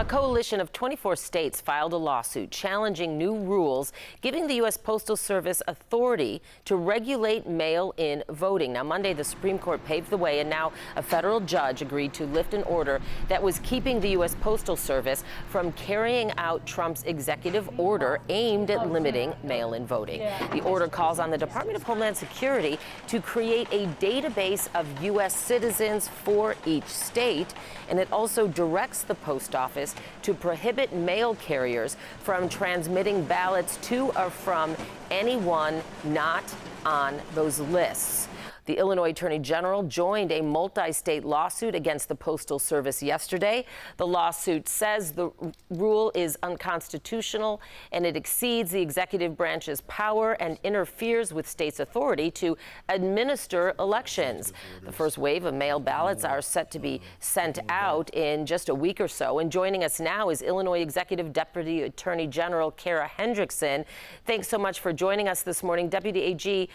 A coalition of 24 states filed a lawsuit challenging new rules giving the U.S. Postal Service authority to regulate mail-in voting. Now, Monday, the Supreme Court paved the way, and now a federal judge agreed to lift an order that was keeping the U.S. Postal Service from carrying out Trump's executive order aimed at limiting mail-in voting. The order calls on the Department of Homeland Security to create a database of U.S. citizens for each state, and it also directs the post office to prohibit mail carriers from transmitting ballots to or from anyone not on those lists. The Illinois Attorney General joined a multi-state lawsuit against the Postal Service yesterday. The lawsuit says the rule is unconstitutional and it exceeds the executive branch's power and interferes with states' authority to administer elections. The first wave of mail ballots are set to be sent out in just a week or so. And joining us now is Illinois Executive Deputy Attorney General Cara Hendrickson. Thanks so much for joining us this morning. Deputy AG,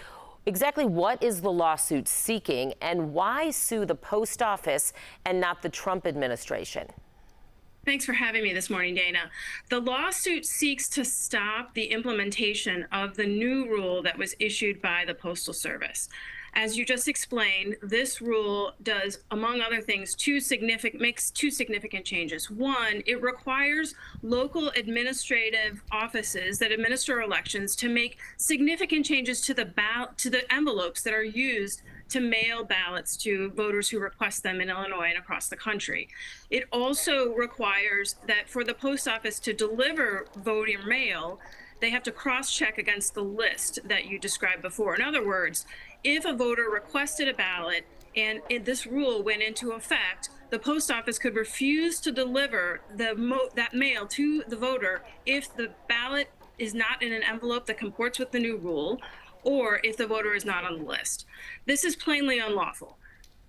exactly what is the lawsuit seeking, and why sue the post office and not the Trump administration? Thanks for having me this morning, Dana. The lawsuit seeks to stop the implementation of the new rule that was issued by the Postal Service. As you just explained, this rule does, among other things, makes two significant changes. One, it requires local administrative offices that administer elections to make significant changes to the envelopes that are used to mail ballots to voters who request them in Illinois and across the country. It also requires that for the post office to deliver voting mail, they have to cross-check against the list that you described before. In other words, if a voter requested a ballot and this rule went into effect, the post office could refuse to deliver that mail to the voter if the ballot is not in an envelope that comports with the new rule, or if the voter is not on the list. This is plainly unlawful.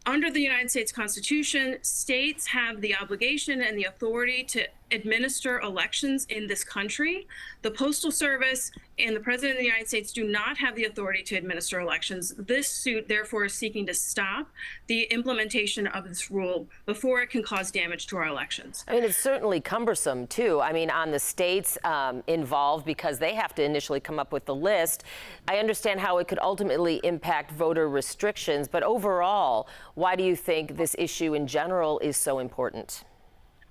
Under the United States Constitution, states have the obligation and the authority to administer elections in this country. The Postal Service and the President of the United States do not have the authority to administer elections. This suit, therefore, is seeking to stop the implementation of this rule before it can cause damage to our elections. I mean, it's certainly cumbersome, too. I mean, on the states involved, because they have to initially come up with the list. I understand how it could ultimately impact voter restrictions, but overall, why do you think this issue in general is so important?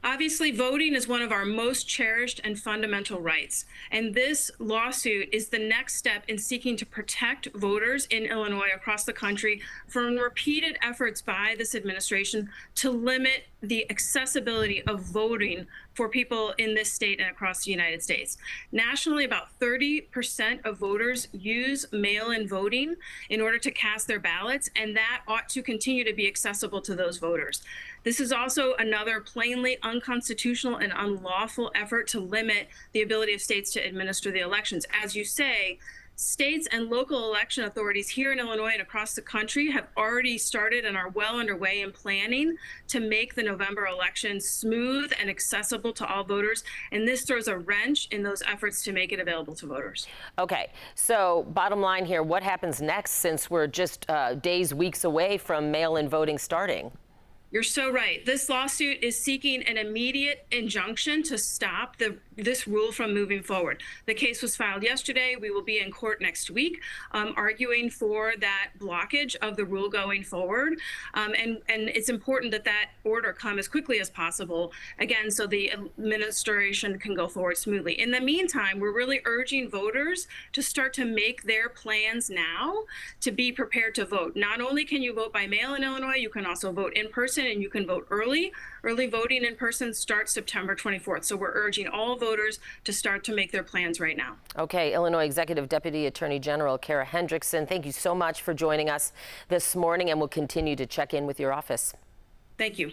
Obviously, voting is one of our most cherished and fundamental rights, and this lawsuit is the next step in seeking to protect voters in Illinois across the country from repeated efforts by this administration to limit the accessibility of voting for people in this state and across the United States. Nationally, about 30% of voters use mail-in voting in order to cast their ballots, and that ought to continue to be accessible to those voters. This is also another plainly unconstitutional and unlawful effort to limit the ability of states to administer the elections. As you say, states and local election authorities here in Illinois and across the country have already started and are well underway in planning to make the November election smooth and accessible to all voters. And this throws a wrench in those efforts to make it available to voters. Okay, so bottom line here, what happens next since we're just days, weeks away from mail-in voting starting? You're so right. This lawsuit is seeking an immediate injunction to stop this rule from moving forward. The case was filed yesterday. We will be in court next week arguing for that blockage of the rule going forward. And it's important that that order come as quickly as possible, again, so the administration can go forward smoothly. In the meantime, we're really urging voters to start to make their plans now to be prepared to vote. Not only can you vote by mail in Illinois, you can also vote in person, and you can vote early. Early voting in person starts September 24th. So we're urging all voters to start to make their plans right now. Okay, Illinois Executive Deputy Attorney General Cara Hendrickson, thank you so much for joining us this morning, and we'll continue to check in with your office. Thank you.